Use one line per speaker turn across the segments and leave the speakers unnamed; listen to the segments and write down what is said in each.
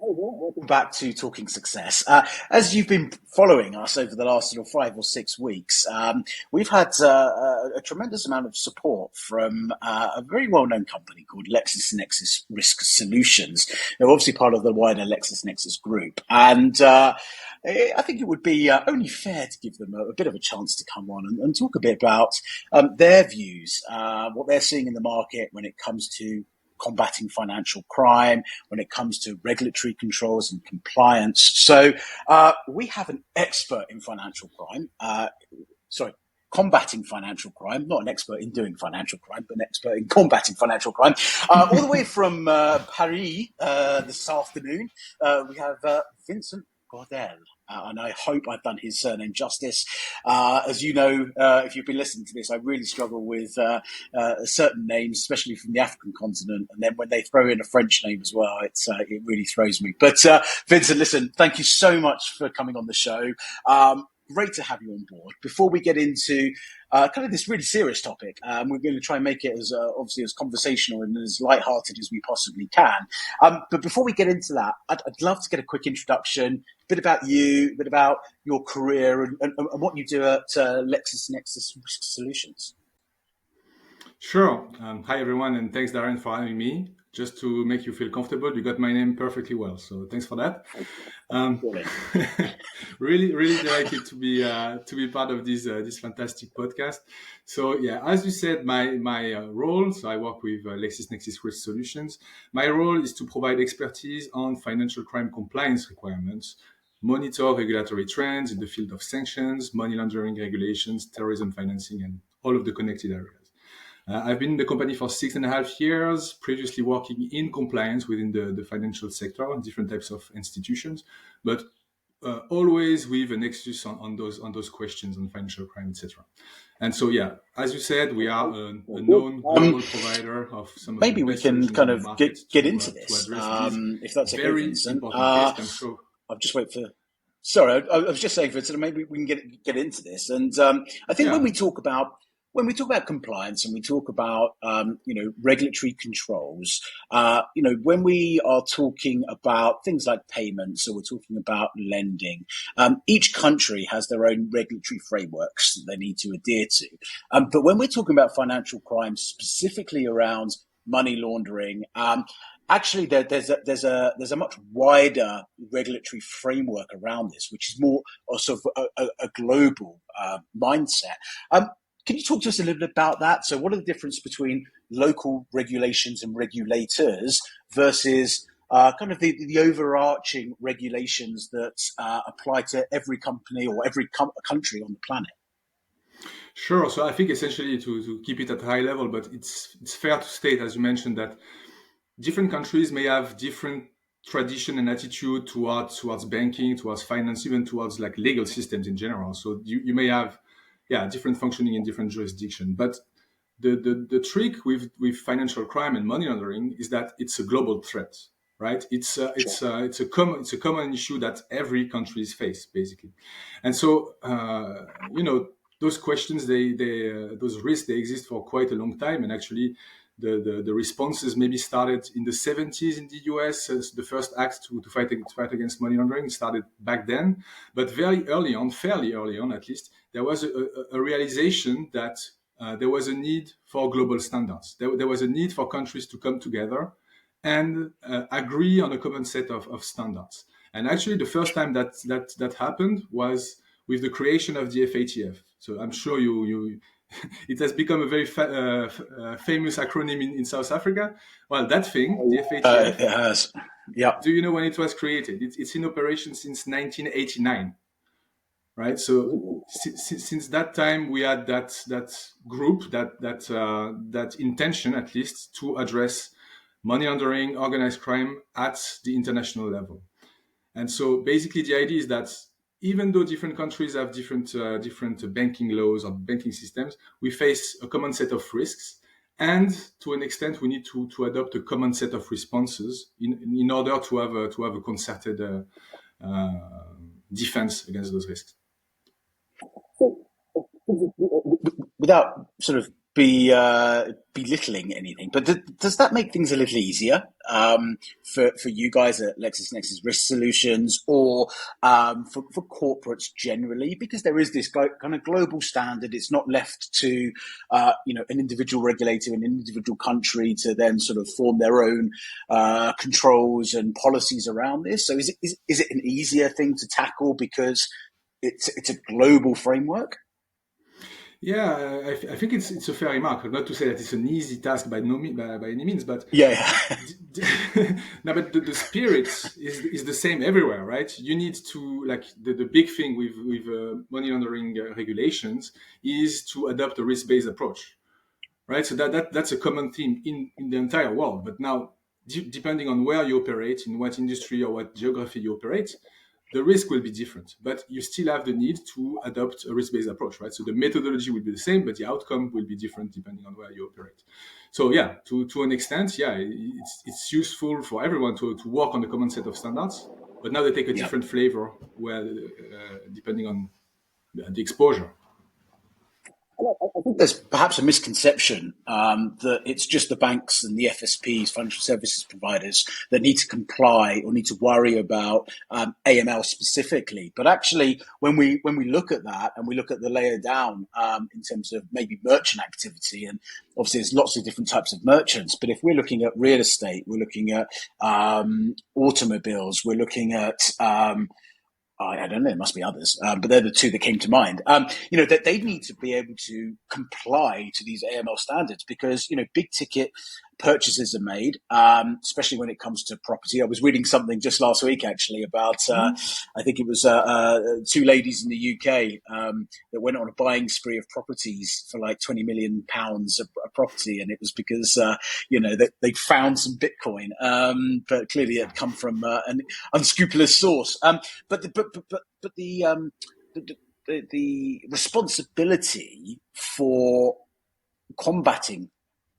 Welcome back to Talking Success. As you've been following us over the last 5 or 6 weeks, we've had a tremendous amount of support from a very well-known company called LexisNexis Risk Solutions. They're obviously part of the wider LexisNexis group. And I think it would be only fair to give them a bit of a chance to come on and talk a bit about their views, what they're seeing in the market when it comes to combating financial crime, when it comes to regulatory controls and compliance. So we have an expert in financial crime, combating financial crime, not an expert in doing financial crime, but an expert in combating financial crime. All the way from Paris this afternoon, we have Vincent Gaudel. And I hope I've done his surname justice. As you know, if you've been listening to this, I really struggle with certain names, especially from the African continent. And then when they throw in a French name as well, it really throws me. But Vincent, listen, thank you so much for coming on the show. Great to have you on board. Before we get into kind of this really serious topic, we're going to try and make it as obviously as conversational and as lighthearted as we possibly can. But before we get into that, I'd love to get a quick introduction, a bit about you, a bit about your career and what you do at LexisNexis Risk Solutions.
Sure. Hi, everyone, and thanks, Darren, for having me. Just to make you feel comfortable, you got my name perfectly well, so thanks for that. Really delighted to be part of this fantastic podcast. So yeah, as you said, my role. So I work with LexisNexis Risk Solutions. My role is to provide expertise on financial crime compliance requirements, monitor regulatory trends in the field of sanctions, money laundering regulations, terrorism financing, and all of the connected areas. I've been in the company for 6.5 years, previously working in compliance within the financial sector, different types of institutions, but always with a nexus on those questions on financial crime, etc. And so, yeah, as you said, we are a known global provider of some.
Maybe we can kind of get into this, if that's okay, Vincent.
I'm sure.
I'll just wait for. Sorry, I was just saying, Vincent, maybe we can get into this. And I think when we talk about compliance and we talk about, regulatory controls, when we are talking about things like payments, or we're talking about lending, each country has their own regulatory frameworks that they need to adhere to. But when we're talking about financial crime, specifically around money laundering, actually, there's a much wider regulatory framework around this, which is more sort of a global mindset. Can you talk to us a little bit about that? So what are the difference between local regulations and regulators versus kind of the overarching regulations that apply to every company or every country on the planet?
Sure. So I think essentially to keep it at a high level, but it's fair to state, as you mentioned, that different countries may have different tradition and attitude towards banking, towards finance, even towards like legal systems in general. So you may have different functioning in different jurisdictions. But the trick with financial crime and money laundering is that it's a global threat, right? It's a common issue that every country face basically. And so those questions, those risks, they exist for quite a long time, and actually the responses maybe started in the 70s in the US. The first act to fight against money laundering started back then. But fairly early on at least, there was a realization that there was a need for global standards. There was a need for countries to come together and agree on a common set of standards. And actually, the first time that happened was with the creation of the FATF. So I'm sure you it has become a very famous acronym in South Africa. Well, that thing, the FATF,
it has. Yeah.
Do you know when it was created? It's in operation since 1989, right? So since that time, we had that group, that intention, at least, to address money laundering, organized crime at the international level. And so basically, the idea is that even though different countries have different banking laws or banking systems, we face a common set of risks, and to an extent, we need to adopt a common set of responses in order to have a concerted defense against those risks.
Without sort of be belittling anything, but does that make things a little easier for you guys at LexisNexis Risk Solutions, or for corporates generally? Because there is this kind of global standard. It's not left to an individual regulator in an individual country to then sort of form their own controls and policies around this. So is it an easier thing to tackle because it's a global framework?
Yeah, I think it's a fair remark. Not to say that it's an easy task by any means, but
Yeah.
no, but the spirit is the same everywhere, right? You need to, like, the big thing with money laundering regulations is to adopt a risk-based approach, right? So that's a common theme in the entire world. But now, depending on where you operate, in what industry or what geography you operate, the risk will be different, but you still have the need to adopt a risk-based approach, right? So the methodology will be the same, but the outcome will be different depending on where you operate. So yeah, to an extent, yeah, it's useful for everyone to work on a common set of standards, but now they take a different flavor where depending on the exposure.
I think there's perhaps a misconception that it's just the banks and the FSPs, financial services providers, that need to comply or need to worry about AML specifically. But actually, when we look at that and we look at the layer down in terms of maybe merchant activity, and obviously there's lots of different types of merchants. But if we're looking at real estate, we're looking at automobiles, we're looking at I don't know, there must be others, but they're the two that came to mind. That they need to be able to comply to these AML standards because, big ticket purchases are made, especially when it comes to property. I was reading something just last week, actually, about, I think it was two ladies in the UK that went on a buying spree of properties for like £20 million a property. And it was because, they found some Bitcoin, but clearly it had come from an unscrupulous source. But the responsibility for combating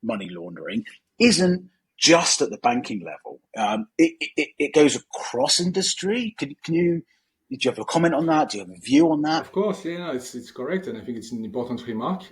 money laundering isn't just at the banking level. It goes across industry. Did you have a comment on that? Do you have a view on that?
Of course, yeah, it's correct, and I think it's an important remark.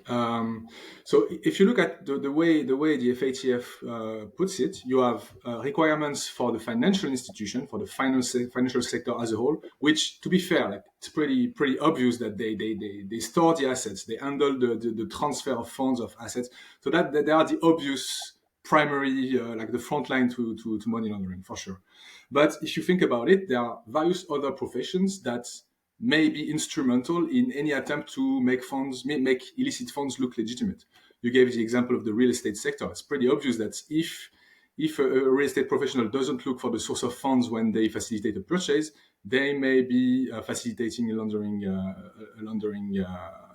So if you look at the way the FATF puts it, you have requirements for the financial institution, for the financial sector as a whole, which, to be fair, like, it's pretty obvious that they store the assets, they handle the transfer of funds of assets, so that they are the obvious primary, like the front line to money laundering, for sure. But if you think about it, there are various other professions that may be instrumental in any attempt to make illicit funds look legitimate. You gave the example of the real estate sector. It's pretty obvious that if a real estate professional doesn't look for the source of funds when they facilitate a purchase, they may be facilitating a laundering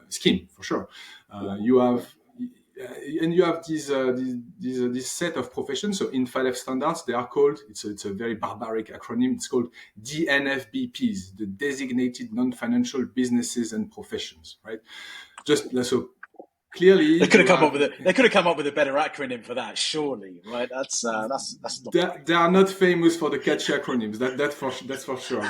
scheme, for sure. You have this set of professions. So in FATF standards, they are called, it's a very barbaric acronym, it's called DNFBPs, the Designated Non-Financial Businesses and Professions, right? Just so clearly,
they could have come up with a better acronym for that, surely, right? That's not.
They are not famous for the catchy acronyms. That's for sure.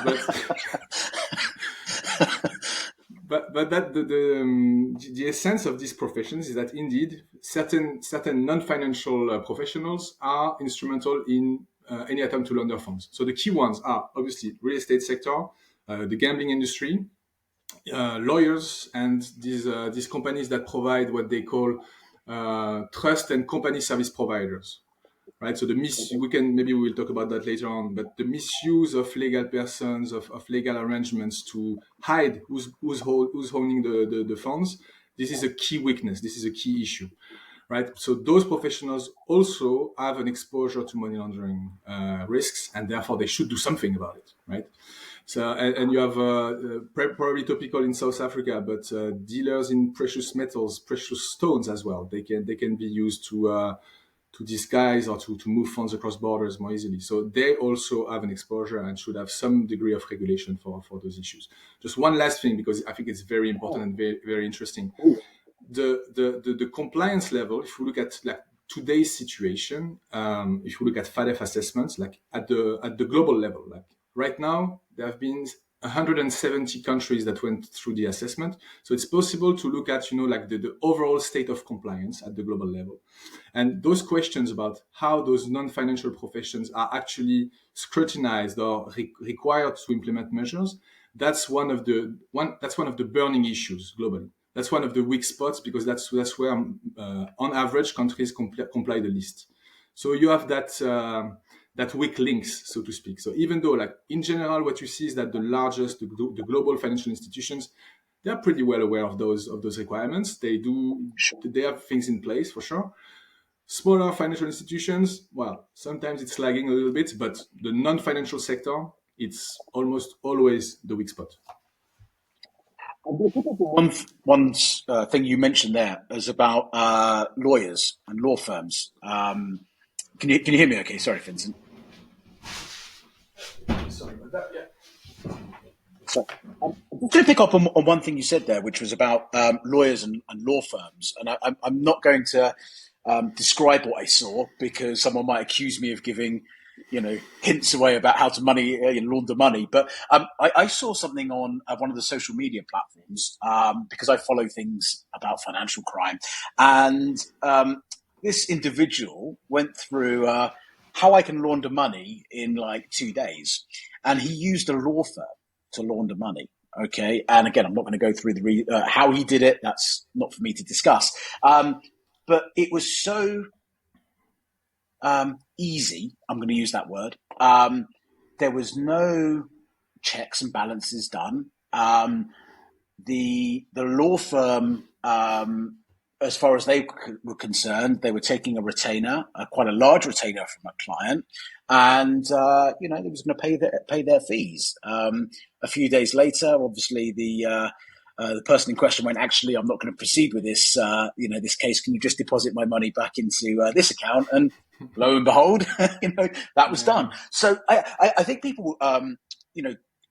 But that the essence of these professions is that indeed certain non-financial professionals are instrumental in any attempt to launder funds. So the key ones are obviously real estate sector, the gambling industry, lawyers, and these companies that provide what they call trust and company service providers. Right, so maybe we'll talk about that later on, but the misuse of legal persons, of legal arrangements to hide who's owning the funds, this is a key weakness, this is a key issue, right? So those professionals also have an exposure to money laundering risks, and therefore they should do something about it, right? So, and you have probably topical in South Africa, but dealers in precious metals, precious stones as well, they can be used to disguise or to move funds across borders more easily. So they also have an exposure and should have some degree of regulation for those issues. Just one last thing, because I think it's very important and very, very interesting. The compliance level, if you look at like today's situation, if you look at FATF assessments, like at the global level, like right now, there have been 170 countries that went through the assessment. So it's possible to look at, like the overall state of compliance at the global level. And those questions about how those non-financial professions are actually scrutinized or required to implement measures, that's one of the burning issues globally. That's one of the weak spots, because that's where, on average, countries comply the least. So you have that weak links, so to speak. So even though, like, in general, what you see is that the global financial institutions, they are pretty well aware of those requirements. They have things in place for sure. Smaller financial institutions, well, sometimes it's lagging a little bit, but the non-financial sector, it's almost always the weak spot.
One thing you mentioned there is about lawyers and law firms. Can you hear me? Okay, sorry, Vincent.
Sorry about that. Yeah.
So, I'm going to pick up on one thing you said there, which was about lawyers and law firms. And I'm not going to describe what I saw, because someone might accuse me of giving, hints away about how to launder money. But I saw something on one of the social media platforms, because I follow things about financial crime. And this individual went through how I can launder money in like 2 days. And he used a law firm to launder money. Okay. And again, I'm not going to go through how he did it. That's not for me to discuss. But it was so easy. I'm going to use that word. There was no checks and balances done. The law firm, as far as they were concerned, they were taking a retainer, quite a large retainer from a client, and they was going to pay their fees. A few days later, obviously the person in question went, actually, I'm not going to proceed with this. This case. Can you just deposit my money back into this account? And lo and behold, that was done. So I think people,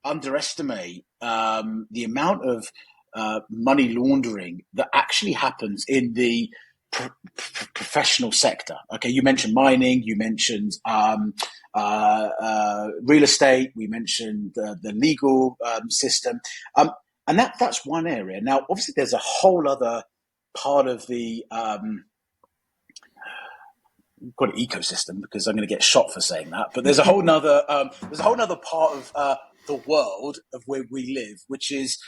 underestimate the amount of money laundering that actually happens in the professional sector. Okay, you mentioned mining, you mentioned real estate, we mentioned the legal system, and that's one area. Now, obviously, there's a whole other part of the call it ecosystem, because I'm going to get shot for saying that. But there's a whole nother part of the world of where we live, which is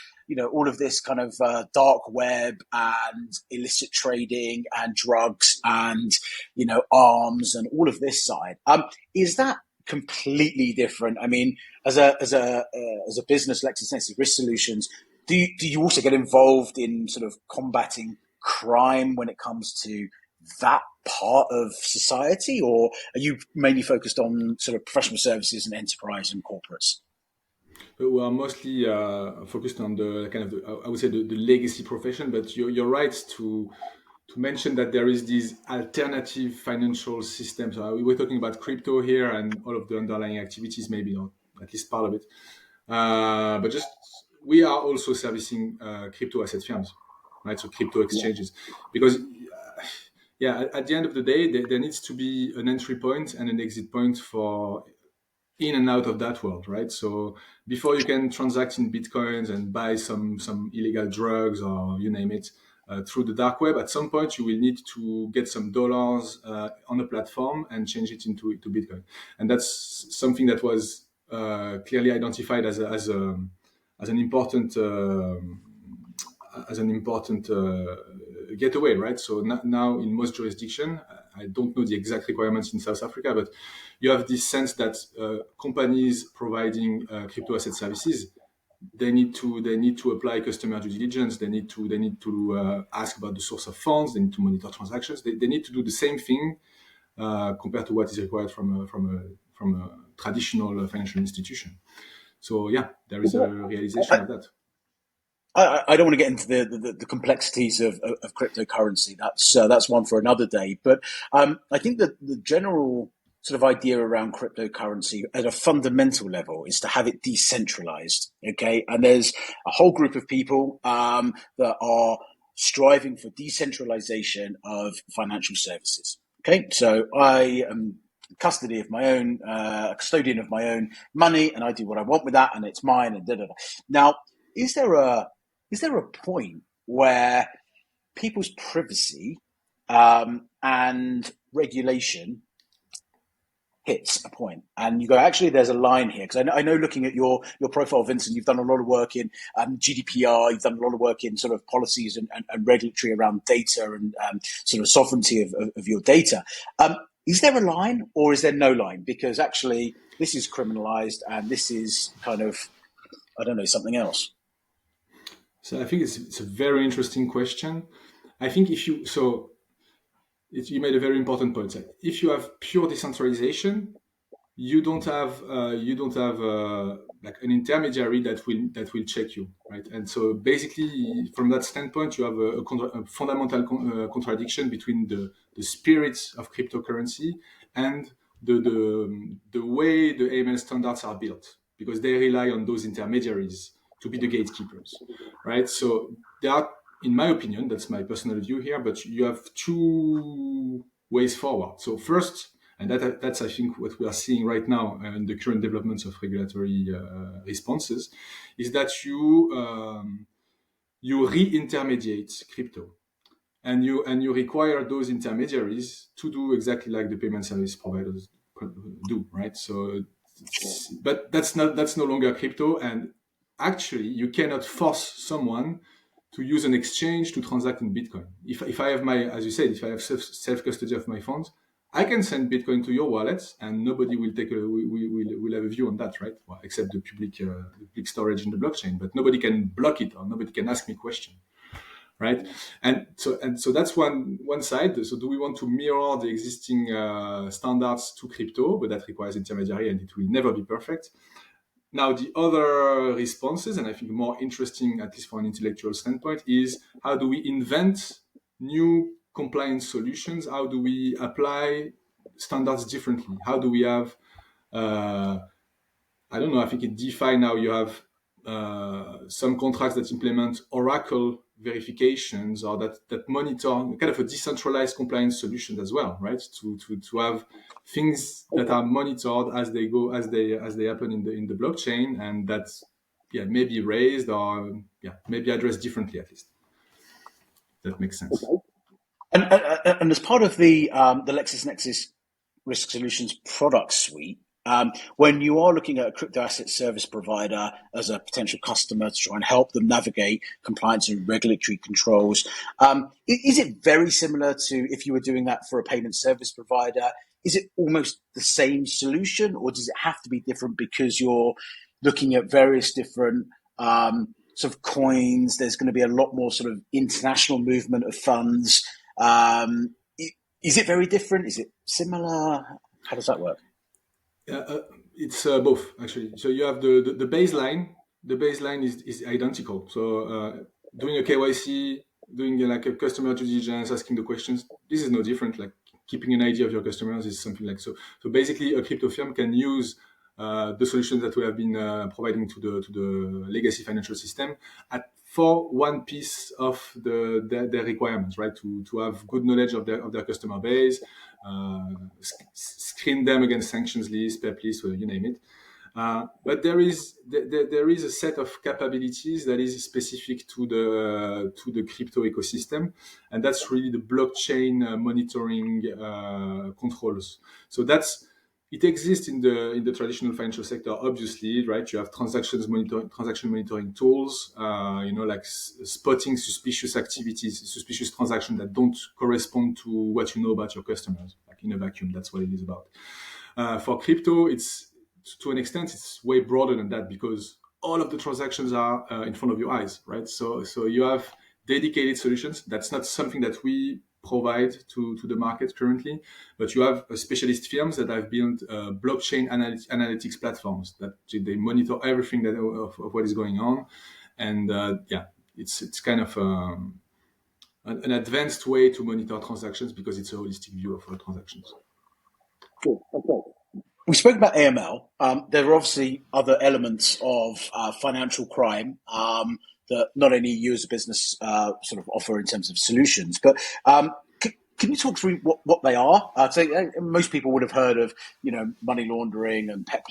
all of this kind of dark web and illicit trading and drugs and arms and all of this side. Is that completely different? I mean, as a business, LexisNexis Risk Solutions, do you also get involved in sort of combating crime when it comes to that part of society, or are you mainly focused on sort of professional services and enterprise and corporates?
We are mostly focused on the kind of I would say the legacy profession, but you're right to mention that there is these alternative financial systems. We're talking about crypto here and all of the underlying activities, maybe not at least part of it, but just we are also servicing crypto asset firms, right? So crypto exchanges, because at the end of the day, there needs to be an entry point and an exit point for in and out of that world, right? So before you can transact in bitcoins and buy some illegal drugs or you name it through the dark web, at some point you will need to get some dollars on a platform and change it into Bitcoin, and that's something that was clearly identified as an important getaway, right? So now in most jurisdictions, I don't know the exact requirements in South Africa, but you have this sense that companies providing crypto asset services, they need to apply customer due diligence. They need to ask about the source of funds. They need to monitor transactions. They need to do the same thing compared to what is required from a traditional financial institution. So there is a realization of that.
I don't want to get into the complexities of cryptocurrency. That's one for another day. But I think that the general sort of idea around cryptocurrency at a fundamental level is to have it decentralized. Okay, and there's a whole group of people that are striving for decentralization of financial services. Okay, so I am custody of my own, custodian of my own money, and I do what I want with that, and it's mine, and da da da. Now, is there a point where people's privacy and regulation hits a point, and you go, actually, there's a line here? Because I know, looking at your profile, Vincent, you've done a lot of work in GDPR, you've done a lot of work in sort of policies and regulatory around data and sort of sovereignty of your data. Is there a line, or is there no line? Because actually, this is criminalized, and this is kind of, I don't know, something else.
So I think it's a very interesting question. I think you made a very important point. If you have pure decentralization, you don't have like an intermediary that will check you, right? And so basically, from that standpoint, you have a fundamental contradiction between the spirit of cryptocurrency and the way the AML standards are built, because they rely on those intermediaries to be the gatekeepers, right? So there are, in my opinion, that's my personal view here, but you have two ways forward. So first, and that's, I think, what we are seeing right now in the current developments of regulatory responses, is that you re-intermediate crypto, and you require those intermediaries to do exactly like the payment service providers do, right? So, but that's no longer crypto, and actually, you cannot force someone to use an exchange to transact in Bitcoin. If I have as you said, if I have self-custody of my funds, I can send Bitcoin to your wallet, and nobody will will have a view on that, right? Well, except the public storage in the blockchain, but nobody can block it, or nobody can ask me a question, right? And so that's one side. So do we want to mirror the existing standards to crypto? But that requires intermediary, and it will never be perfect. Now, the other responses, and I think more interesting, at least from an intellectual standpoint, is how do we invent new compliance solutions? How do we apply standards differently? How do we have, I don't know, I think in DeFi now you have some contracts that implement Oracle verifications, or that monitor kind of a decentralized compliance solution as well, right? To have things that are monitored as they go, as they happen in the blockchain, and that's may be raised, or maybe addressed differently, at least. That makes sense.
And as part of the LexisNexis Risk Solutions product suite, when you are looking at a crypto asset service provider as a potential customer to try and help them navigate compliance and regulatory controls, is it very similar to if you were doing that for a payment service provider? Is it almost the same solution, or does it have to be different because you're looking at various different sort of coins? There's going to be a lot more sort of international movement of funds. Is it very different? Is it similar? How does that work?
It's both, actually. So you have the baseline. The baseline is identical. So doing a KYC, doing like a customer due diligence, asking the questions, this is no different. Like keeping an idea of your customers is something like so. So basically, a crypto firm can use the solutions that we have been providing to the legacy financial system for one piece of their requirements, right? To have good knowledge of their customer base, screen them against sanctions lists, PEP lists, you name it. But there is a set of capabilities that is specific to the crypto ecosystem, and that's really the blockchain monitoring controls. So it exists in the traditional financial sector, obviously, right? You have transaction monitoring tools, like spotting suspicious activities, suspicious transactions that don't correspond to what you know about your customers, like in a vacuum. That's what it is about. For crypto, to an extent, it's way broader than that, because all of the transactions are in front of your eyes, right? So you have dedicated solutions. That's not something that we provide to the market currently, but you have specialist firms that have built blockchain analytics platforms that they monitor everything of what is going on, and it's kind of an advanced way to monitor transactions, because it's a holistic view of transactions.
Cool. Okay. We spoke about AML. There are obviously other elements of financial crime that not only you as a business sort of offer in terms of solutions, but Can you talk through what they are? So most people would have heard of, money laundering and PEP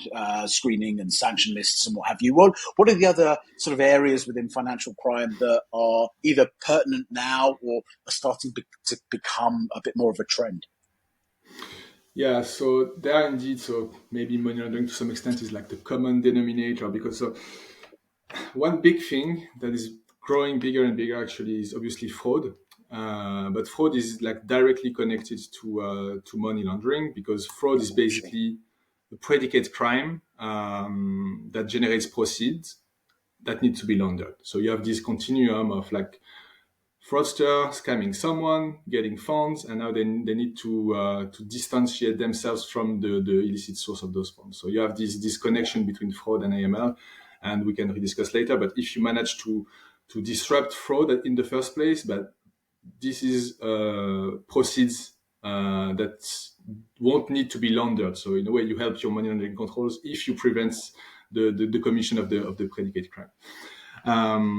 screening and sanction lists and what have you. What are the other sort of areas within financial crime that are either pertinent now or are starting to become a bit more of a trend?
Yeah, so there indeed, so maybe money laundering to some extent is like the common denominator, because one big thing that is growing bigger and bigger actually is obviously fraud. But fraud is like directly connected to money laundering, because fraud is basically a predicate crime that generates proceeds that need to be laundered. So you have this continuum of like fraudster scamming someone, getting funds, and now they need to distantiate themselves from the illicit source of those funds. So you have this connection between fraud and AML, and we can rediscuss later. But if you manage to disrupt fraud in the first place, but this is proceeds that won't need to be laundered. So in a way, you help your money laundering controls if you prevent the commission of the predicate crime.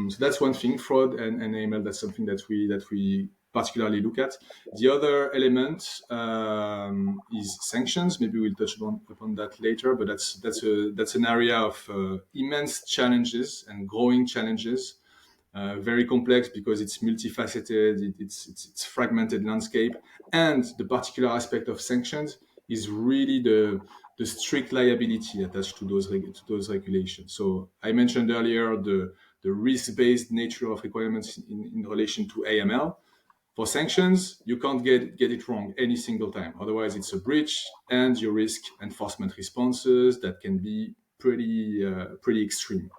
So that's one thing, fraud and AML. That's something that we particularly look at. The other element is sanctions. Maybe we'll touch upon that later, but that's an area of immense challenges and growing challenges. Very complex because it's multifaceted, it's fragmented landscape, and the particular aspect of sanctions is really the strict liability attached to those regulations. So I mentioned earlier the risk-based nature of requirements in relation to AML. For sanctions, you can't get it wrong any single time. Otherwise, it's a breach, and you risk enforcement responses that can be pretty extreme.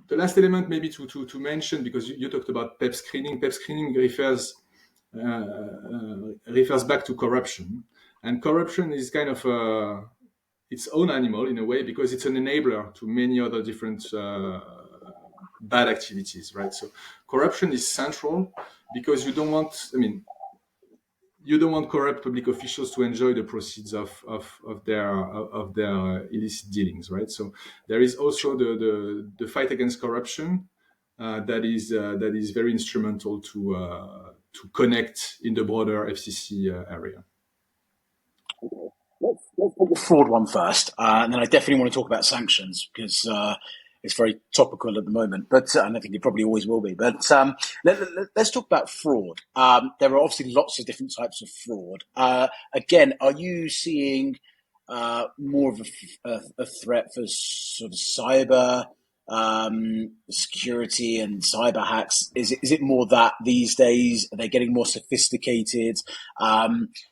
The last element maybe to mention, because you talked about PEP screening. PEP screening refers back to corruption, and corruption is kind of its own animal in a way, because it's an enabler to many other different bad activities, right? So corruption is central because you don't want corrupt public officials to enjoy the proceeds of their illicit dealings, right? So there is also the fight against corruption that is very instrumental to connect in the broader FCC area.
Let's take the fraud one first, and then I definitely want to talk about sanctions because it's very topical at the moment. But and I think it probably always will be. But let's talk about fraud. There are obviously lots of different types of fraud. Again, are you seeing more of a threat for sort of cyber security and cyber hacks? Is it more that these days are they getting more sophisticated? I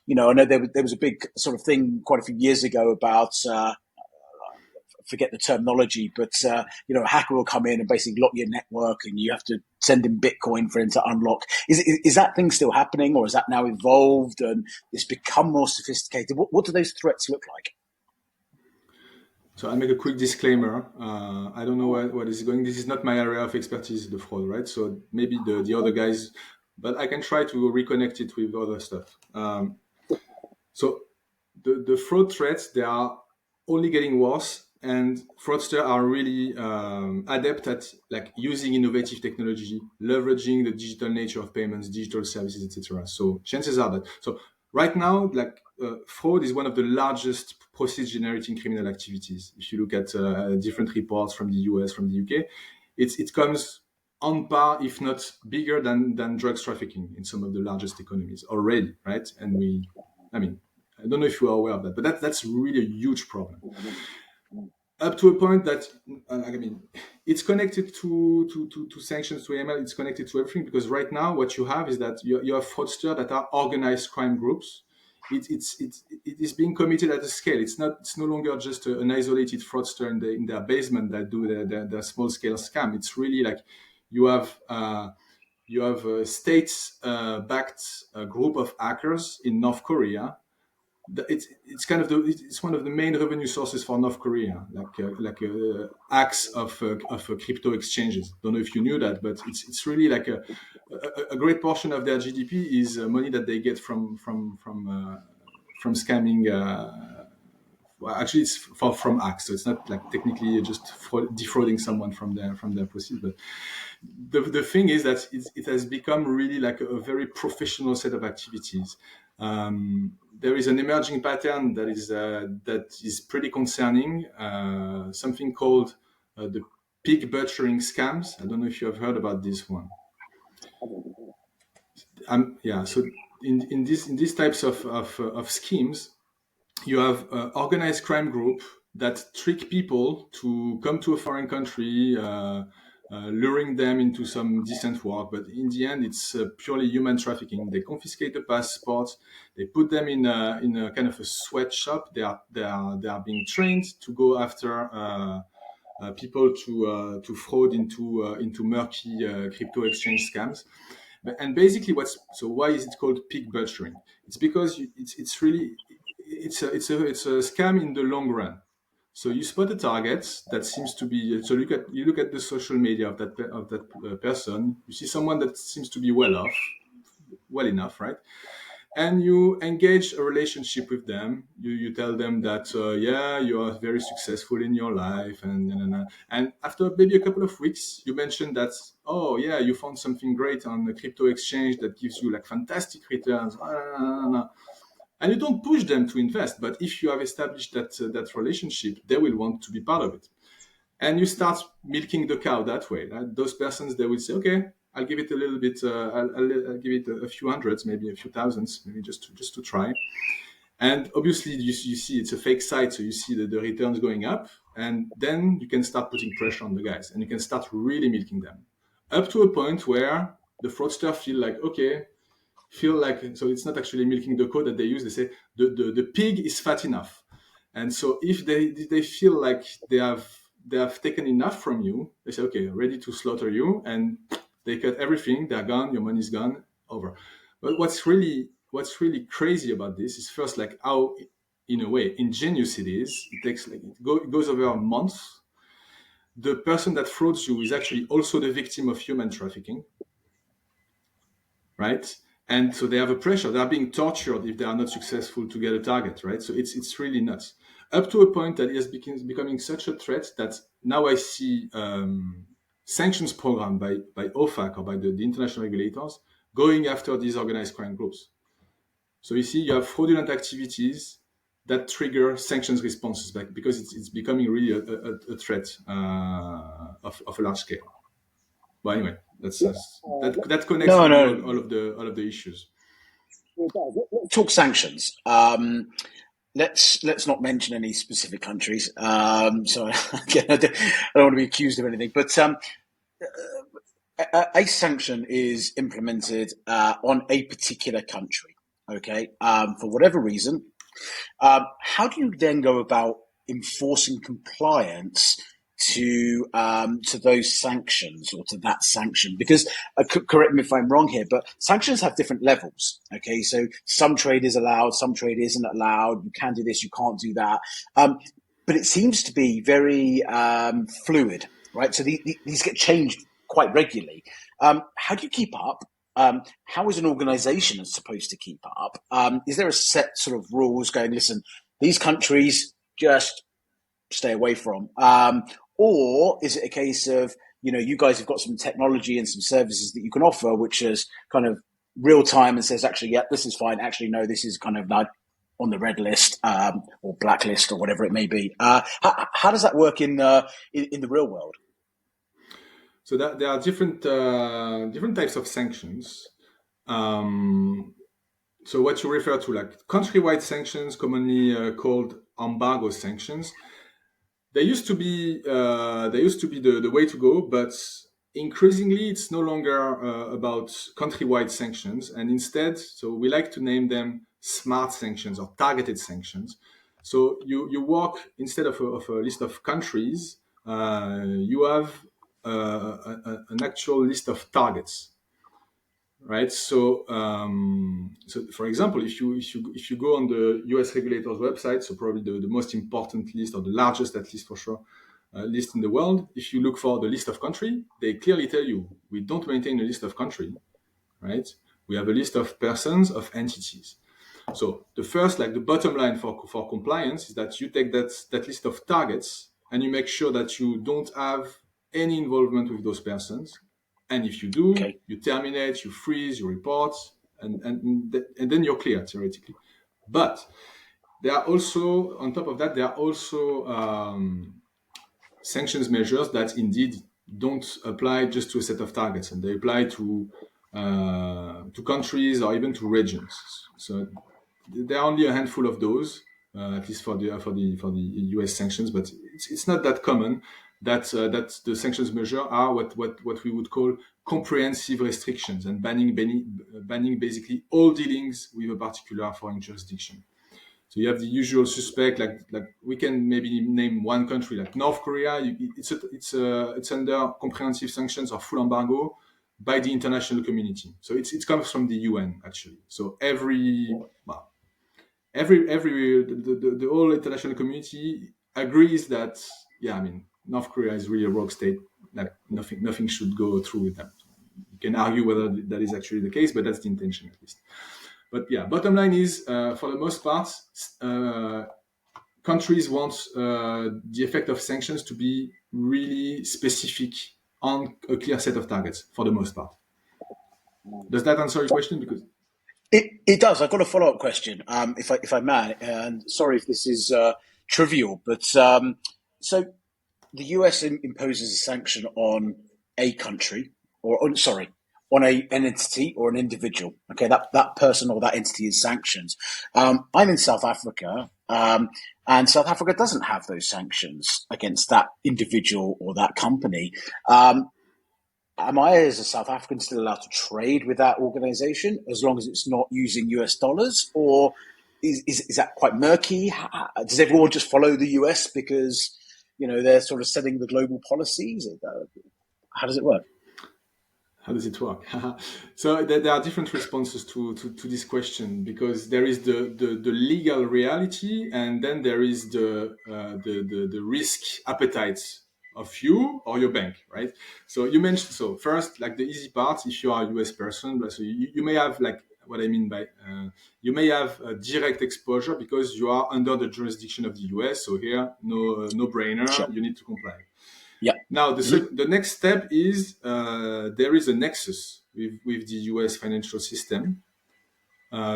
know there was a big sort of thing quite a few years ago about forget the terminology, but a hacker will come in and basically lock your network, and you have to send him Bitcoin for him to unlock. Is that thing still happening, or is that now evolved and it's become more sophisticated? What do those threats look like?
So I'll make a quick disclaimer. I don't know what is going. This is not my area of expertise, the fraud, right? So maybe the other guys, but I can try to reconnect it with other stuff. So the fraud threats, they are only getting worse, and fraudsters are really adept at like using innovative technology, leveraging the digital nature of payments, digital services, etc. So chances are that. So right now, like fraud is one of the largest proceeds-generating criminal activities. If you look at different reports from the US, from the UK, it comes on par, if not bigger than drugs trafficking in some of the largest economies already, right? And I don't know if you are aware of that, but that's really a huge problem. Up to a point that it's connected to sanctions, to AML. It's connected to everything, because right now what you have is that you have fraudsters that are organized crime groups. It is being committed at a scale. It's no longer just an isolated fraudster in their basement that do their small scale scam. It's really like you have a state-backed group of hackers in North Korea. It's kind of it's one of the main revenue sources for North Korea, like acts of crypto exchanges. Don't know if you knew that, but it's really like a great portion of their GDP is money that they get from scamming well, actually it's from acts, so it's not like technically just defrauding someone from their proceeds. But the thing is that it has become really like a very professional set of activities. There is an emerging pattern that is pretty concerning. Something called the pig butchering scams. I don't know if you have heard about this one. Yeah. So in these types of schemes, you have organized crime group that trick people to come to a foreign country, luring them into some decent work. But in the end, it's purely human trafficking. They confiscate the passports. They put them in a kind of a sweatshop. They are being trained to go after people to fraud into murky crypto exchange scams. And basically, why is it called pig butchering? It's because it's really it's a scam in the long run. So you spot a target that seems to be. So you look at the social media of that person. You see someone that seems to be well enough, right? And you engage a relationship with them. You tell them that yeah, you are very successful in your life, and after maybe a couple of weeks, you mention that, oh yeah, you found something great on the crypto exchange that gives you like fantastic returns, and you don't push them to invest. But if you have established that relationship, they will want to be part of it, and you start milking the cow that way. Right? Those persons, they will say, okay, I'll give it a little bit. I'll give it a few hundreds, maybe a few thousands, maybe just to try. And obviously, you see it's a fake site, so you see the returns going up, and then you can start putting pressure on the guys, and you can start really milking them, up to a point where the fraudster feel like, so it's not actually milking the code that they use. They say the pig is fat enough, and so if they feel like they have taken enough from you, they say, okay, ready to slaughter you, and they cut everything. They're gone. Your money's gone. Over. But what's really crazy about this is first like how, in a way, ingenious it is. It takes like it goes over a month. The person that frauds you is actually also the victim of human trafficking, right? And so they have a pressure. They are being tortured if they are not successful to get a target, right? So it's really nuts. Up to a point that it is becoming such a threat that now I see sanctions program by OFAC or by the international regulators going after these organized crime groups. So you see, you have fraudulent activities that trigger sanctions responses back because it's becoming really a threat of a large scale. But anyway, that connects really all of the issues.
Talk sanctions. Let's not mention any specific countries. So again, I don't want to be accused of anything. But a sanction is implemented on a particular country. Okay, for whatever reason. How do you then go about enforcing compliance to those sanctions or to that sanction? Because correct me if I'm wrong here, but sanctions have different levels. Okay, so some trade is allowed, some trade isn't allowed. You can do this, you can't do that. But it seems to be very fluid, right? So these get changed quite regularly. How do you keep up? How is an organization supposed to keep up? Is there a set sort of rules going, listen, these countries just stay away from? Or is it a case of, you guys have got some technology and some services that you can offer, which is kind of real time and says, actually, yeah, this is fine. Actually, no, this is kind of like on the red list or blacklist or whatever it may be. How does that work in the real world?
So that there are different types of sanctions. So what you refer to, like countrywide sanctions, commonly called embargo sanctions, they used to be the way to go, but increasingly it's no longer about countrywide sanctions, and instead, so we like to name them smart sanctions or targeted sanctions. So you work, instead of a list of countries, you have an actual list of targets, right? So for example, if you go on the US regulator's website, so probably the most important list, or the largest at least for sure, list in the world, if you look for the list of country, they clearly tell you we don't maintain a list of country, right? We have a list of persons, of entities. So the first, like the bottom line for compliance is that you take that list of targets and you make sure that you don't have any involvement with those persons. And if you do, you terminate, you freeze, you report, and then you're clear theoretically. But there are also, on top of that, there are also sanctions measures that indeed don't apply just to a set of targets, and they apply to countries or even to regions. So there are only a handful of those, at least for the US sanctions, but it's not that common that the sanctions measure are what we would call comprehensive restrictions and banning basically all dealings with a particular foreign jurisdiction. So you have the usual suspect, like we can maybe name one country, like North Korea. It's under comprehensive sanctions or full embargo by the international community. So it comes from the UN actually. So the whole international community agrees that North Korea is really a rogue state. Like nothing should go through with them. You can argue whether that is actually the case, but that's the intention at least. But yeah, bottom line is, for the most part, countries want the effect of sanctions to be really specific on a clear set of targets, for the most part. Does that answer your question? Because
it does. I've got a follow-up question, if I may, and sorry if this is trivial, but so the US imposes a sanction on a country, on an entity or an individual. Okay, that person or that entity is sanctioned. I'm in South Africa, and South Africa doesn't have those sanctions against that individual or that company. Am I, as a South African, still allowed to trade with that organization as long as it's not using US dollars? Or is that quite murky? Does everyone just follow the US because, they're sort of setting the global policies? How does it work?
How does it work? So there are different responses to this question, because there is the legal reality, and then there is the risk appetite of you or your bank, right? So you mentioned, so first, like the easy part, if you are a US person, so you may have, like, what I mean by you may have a direct exposure because you are under the jurisdiction of the US. So here, no brainer,
Sure.
You need to comply.
Yeah.
Now, the next step is there is a nexus with the US financial system,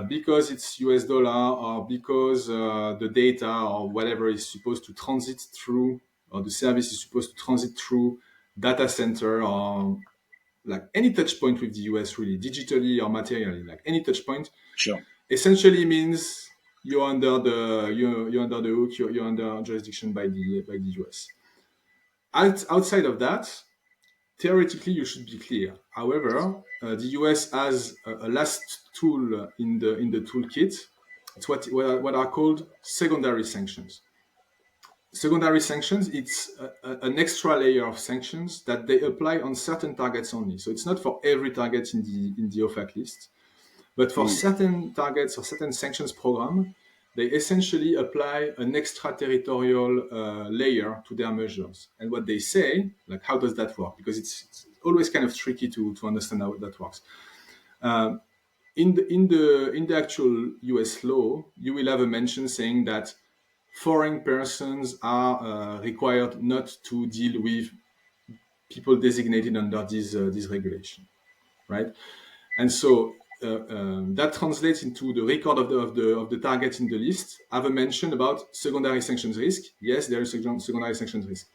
because it's US dollar, or because the data or whatever is supposed to transit through, or the service is supposed to transit through data center, or like any touch point with the US, really, digitally or materially, like any touch point.
Sure.
Essentially means you're under the hook, you're under jurisdiction by the US. Outside of that, theoretically, you should be clear. However, the US has a last tool in the toolkit. It's what are called secondary sanctions. Secondary sanctions, it's an extra layer of sanctions that they apply on certain targets only. So it's not for every target in the OFAC list, but for certain targets or certain sanctions program, they essentially apply an extraterritorial layer to their measures. And what they say, like, how does that work? Because it's always kind of tricky to understand how that works. In the actual US law, you will have a mention saying that foreign persons are required not to deal with people designated under this regulation, right? And so that translates into the record of the target in the list. I have a mention about secondary sanctions risk. Yes, there is secondary sanctions risk.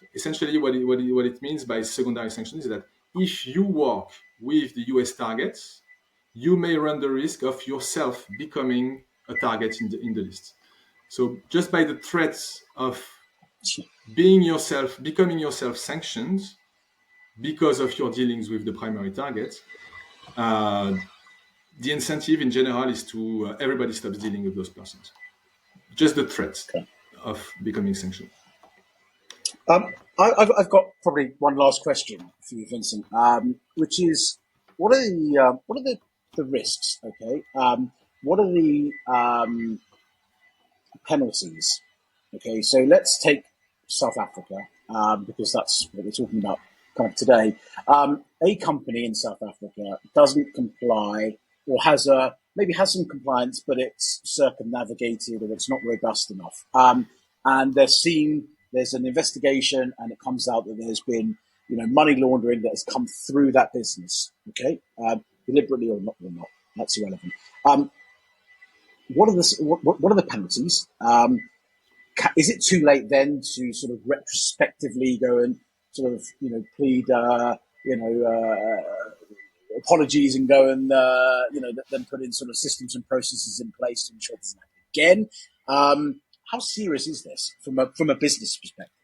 So essentially, what it means by secondary sanctions is that if you work with the US targets, you may run the risk of yourself becoming a target in the list. So just by the threats of becoming yourself sanctioned because of your dealings with the primary target, the incentive in general is to everybody stops dealing with those persons. Just the threat of becoming sanctioned.
I've got probably one last question for you, Vincent, which is, what are the risks? Okay, what are the penalties? Okay, so let's take South Africa, because that's what we're talking about kind of today. A company in South Africa doesn't comply, or has a maybe has some compliance, but it's circumnavigated or it's not robust enough. And there's an investigation, and it comes out that there's been money laundering that has come through that business. Okay, deliberately or not, that's irrelevant. What are the penalties? Is it too late then to sort of retrospectively go and sort of plead apologies and go and then put in sort of systems and processes in place to ensure this again? How serious is this from a business perspective?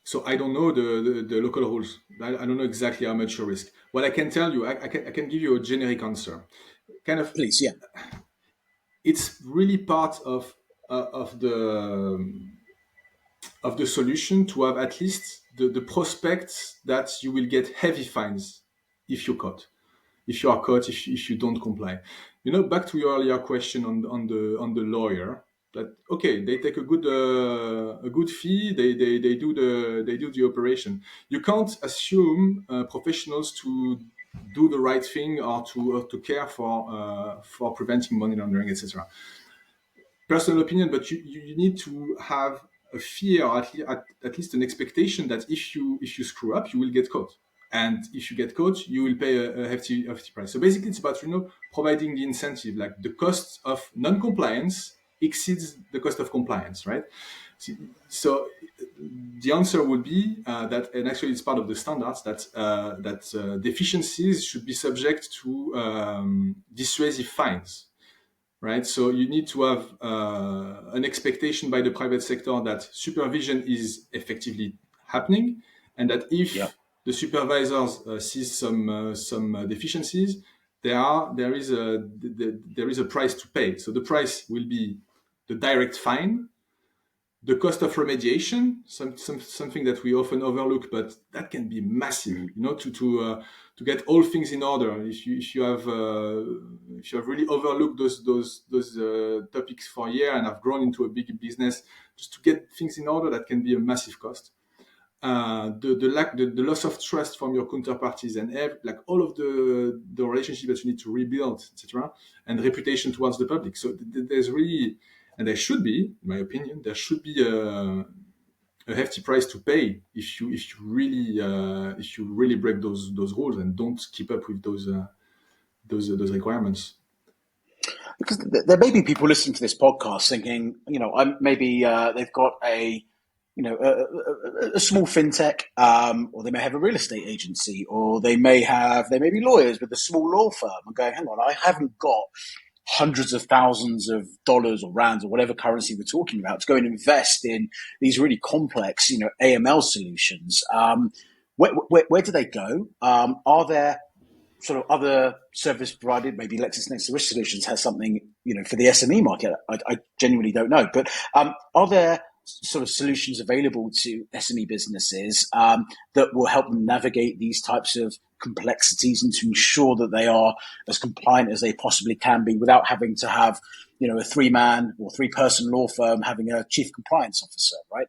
So I don't know the local rules. I don't know exactly how much your risk. What I can tell you, I can give you a generic answer. Kind of,
please, yeah.
It's really part of the solution to have at least the prospects that you will get heavy fines if you're caught. If you are caught, if you don't comply. Back to your earlier question on the lawyer. That okay, they take a good fee. They do the operation. You can't assume professionals to do the right thing or to care for preventing money laundering, etc. Personal opinion, but you need to have a fear, or at least an expectation that if you screw up, you will get caught. And if you get caught, you will pay a hefty price. So basically, it's about providing the incentive, like the cost of non-compliance exceeds the cost of compliance, right? So the answer would be that, and actually it's part of the standards, that deficiencies should be subject to dissuasive fines. Right, so you need to have an expectation by the private sector that supervision is effectively happening, and that if the supervisors sees some deficiencies, there is a price to pay. So the price will be the direct fine, the cost of remediation, something that we often overlook, but that can be massive. To get all things in order. If you have really overlooked those topics for a year and have grown into a big business, just to get things in order, that can be a massive cost. The loss of trust from your counterparties and like all of the relationship that you need to rebuild, etc., and reputation towards the public. So there's really, and there should be, in my opinion, there should be a hefty price to pay if you really break those rules and don't keep up with those requirements.
Because there may be people listening to this podcast thinking, maybe they've got a small fintech, or they may have a real estate agency, or they may be lawyers with a small law firm, and going, hang on, I haven't got hundreds of thousands of dollars or rands or whatever currency we're talking about to go and invest in these really complex, AML solutions. Where do they go? Are there sort of other service provided? Maybe LexisNexis Risk Solutions has something, for the SME market. I genuinely don't know. But are there sort of solutions available to SME businesses that will help them navigate these types of complexities and to ensure that they are as compliant as they possibly can be without having to have, a 3-man or 3-person law firm having a chief compliance officer, right?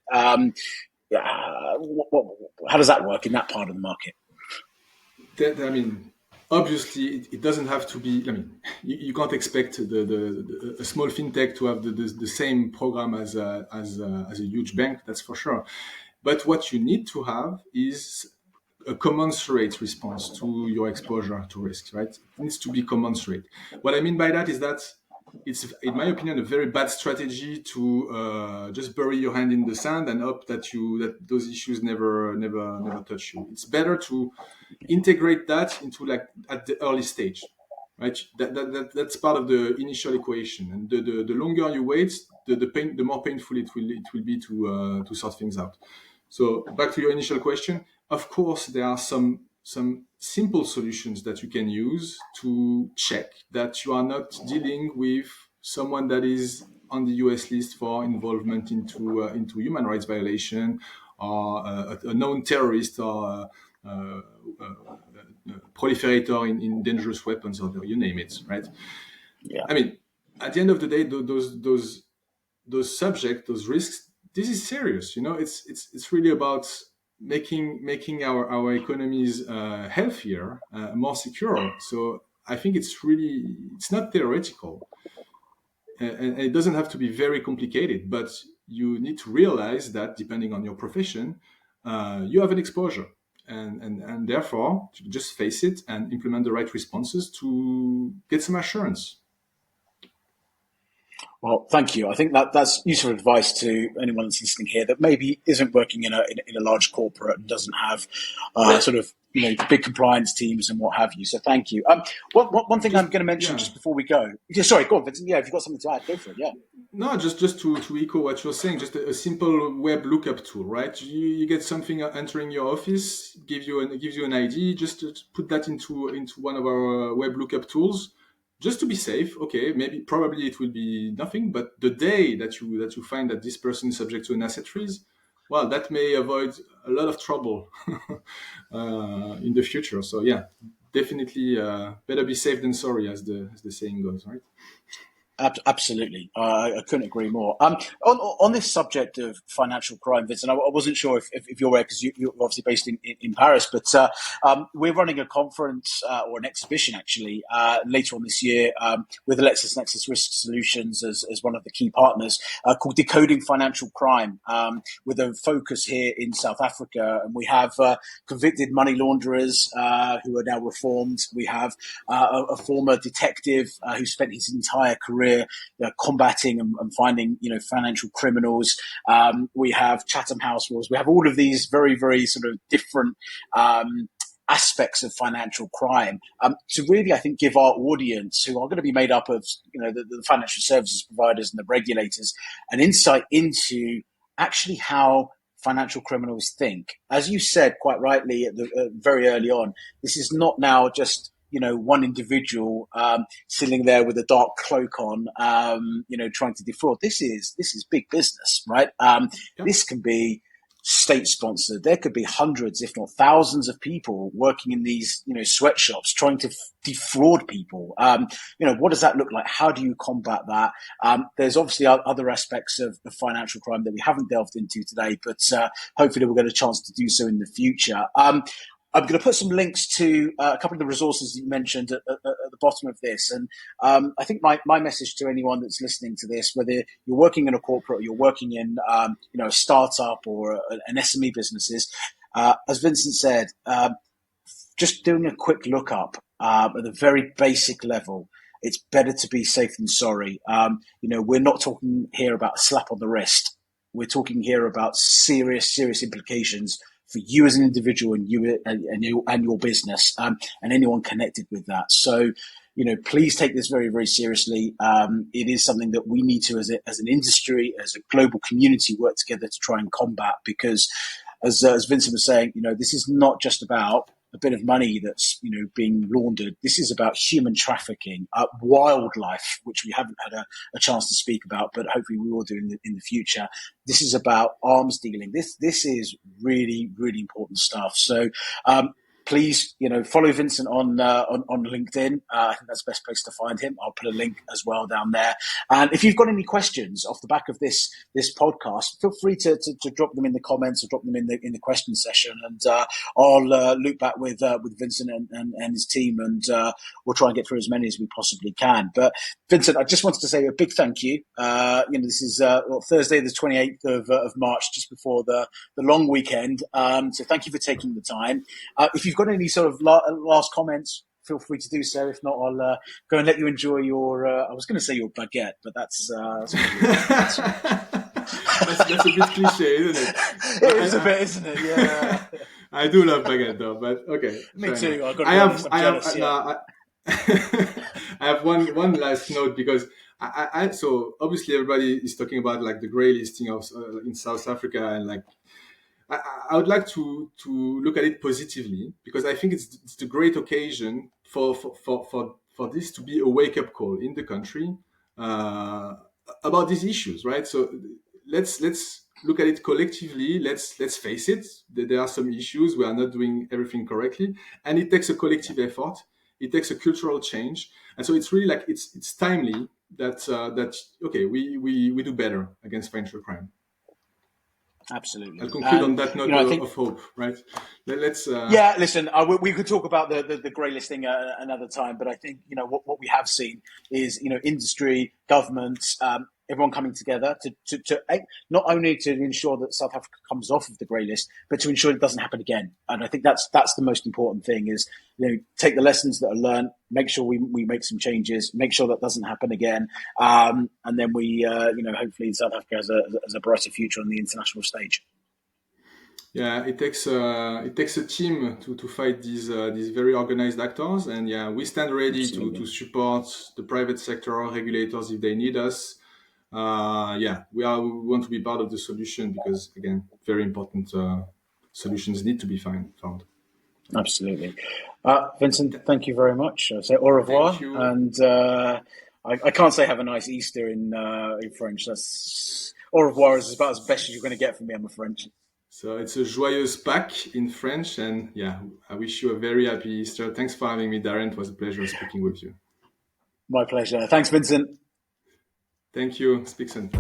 How does that work in that part of the market?
Obviously, it doesn't have to be. You can't expect a small fintech to have the same program as a huge bank. That's for sure. But what you need to have is a commensurate response to your exposure to risks. Right? It needs to be commensurate. What I mean by that is that it's, in my opinion, a very bad strategy to just bury your hand in the sand and hope that those issues never touch you. It's better to integrate that into at the early stage, right? That's part of the initial equation, and the longer you wait, the more painful it will be to sort things out. So back to your initial question, of course there are some simple solutions that you can use to check that you are not dealing with someone that is on the US list for involvement into human rights violation, or a known terrorist, or proliferator in dangerous weapons, or you name it, right?
Yeah.
At the end of the day, those subjects, those risks, this is serious. It's really about making our economies healthier, more secure. So I think it's not theoretical, and it doesn't have to be very complicated, but you need to realize that depending on your profession, you have an exposure, and therefore just face it and implement the right responses to get some assurance.
Well, thank you. I think that's useful advice to anyone that's listening here that maybe isn't working in a large corporate and doesn't have sort of big compliance teams and what have you. So thank you. One thing I'm going to mention just before we go. Yeah, sorry, go on, Vincent. Yeah, if you've got something to add, go for it. Yeah.
No, just to echo what you're saying, just a simple web lookup tool, right? You get something entering your office, gives you an ID, just to put that into one of our web lookup tools, just to be safe. Okay, probably it will be nothing, but the day that you find that this person is subject to an asset freeze, well, that may avoid a lot of trouble in the future. So yeah, definitely better be safe than sorry, as the saying goes, right?
Absolutely, I couldn't agree more. On this subject of financial crime, Vincent, I wasn't sure if you're aware because you're obviously based in Paris, but we're running a conference or an exhibition actually later on this year with LexisNexis Risk Solutions as one of the key partners called Decoding Financial Crime, with a focus here in South Africa, and we have convicted money launderers who are now reformed. We have a former detective who spent his entire career combating and finding financial criminals. We have Chatham House rules. We have all of these very, very sort of different aspects of financial crime to really, I think, give our audience, who are going to be made up of the financial services providers and the regulators, an insight into actually how financial criminals think. As you said quite rightly very early on, this is not now just one individual sitting there with a dark cloak on, trying to defraud. This is big business, right? This can be state sponsored. There could be hundreds, if not thousands, of people working in these, sweatshops trying to defraud people. What does that look like? How do you combat that? There's obviously other aspects of financial crime that we haven't delved into today, but hopefully we'll get a chance to do so in the future. I'm going to put some links to a couple of the resources you mentioned at the bottom of this. And I think my message to anyone that's listening to this, whether you're working in a corporate or you're working in a startup or an SME business, is, as Vincent said, just doing a quick lookup at the very basic level. It's better to be safe than sorry. We're not talking here about a slap on the wrist. We're talking here about serious implications for you as an individual and you and your business and anyone connected with that. So, please take this very, very seriously. It is something that we need to, as an industry, as a global community, work together to try and combat. Because, as Vincent was saying, this is not just about a bit of money that's being laundered. This is about human trafficking, wildlife, which we haven't had a chance to speak about, but hopefully we will do in the future. This is about arms dealing. This is really, really important stuff. So please, follow Vincent on LinkedIn. I think that's the best place to find him. I'll put a link as well down there. And if you've got any questions off the back of this podcast, feel free to drop them in the comments or drop them in the question session, and I'll loop back with Vincent and his team, and we'll try and get through as many as we possibly can. But Vincent, I just wanted to say a big thank you. This is Thursday, the 28th of March, just before the long weekend. So thank you for taking the time. If you've got any sort of last comments, feel free to do so. If not, I'll go and let you enjoy your, I was going to say your baguette, but that's
that's a bit cliche, isn't it?
It is a bit, isn't it? Yeah.
I do love baguette though, but okay.
Me too.
I have one last note, because so obviously everybody is talking about like the grey listing of in South Africa, and I would like to look at it positively, because I think it's the great occasion for this to be a wake-up call in the country about these issues, right? So let's look at it collectively. Let's face it. There are some issues. We are not doing everything correctly, and it takes a collective effort. It takes a cultural change, and so it's really it's timely that okay, we do better against financial crime.
Absolutely.
I'll conclude on
And,
that note
I think,
of hope, right? Let's.
yeah, listen, we could talk about the grey listing another time, but I think, what we have seen is, industry, governments, everyone coming together to not only to ensure that South Africa comes off of the grey list, but to ensure it doesn't happen again. And I think that's the most important thing is, take the lessons that are learned, make sure we make some changes, make sure that doesn't happen again. And then we, hopefully South Africa has a brighter future on the international stage.
Yeah, it takes a team to fight these very organized actors, and yeah, we stand ready to support the private sector or regulators if they need us. Yeah, we want to be part of the solution because again, very important solutions need to be found.
Absolutely, Vincent. Thank you very much. I'll say au
Thank
revoir,
you.
and I can't say have a nice Easter in French. That's au revoir is about as best as you're going to get from me. I'm a French.
So it's a joyeuse Pâques in French, and yeah, I wish you a very happy Easter. Thanks for having me, Darren. It was a pleasure speaking with you.
My pleasure. Thanks, Vincent.
Thank you. Speak soon.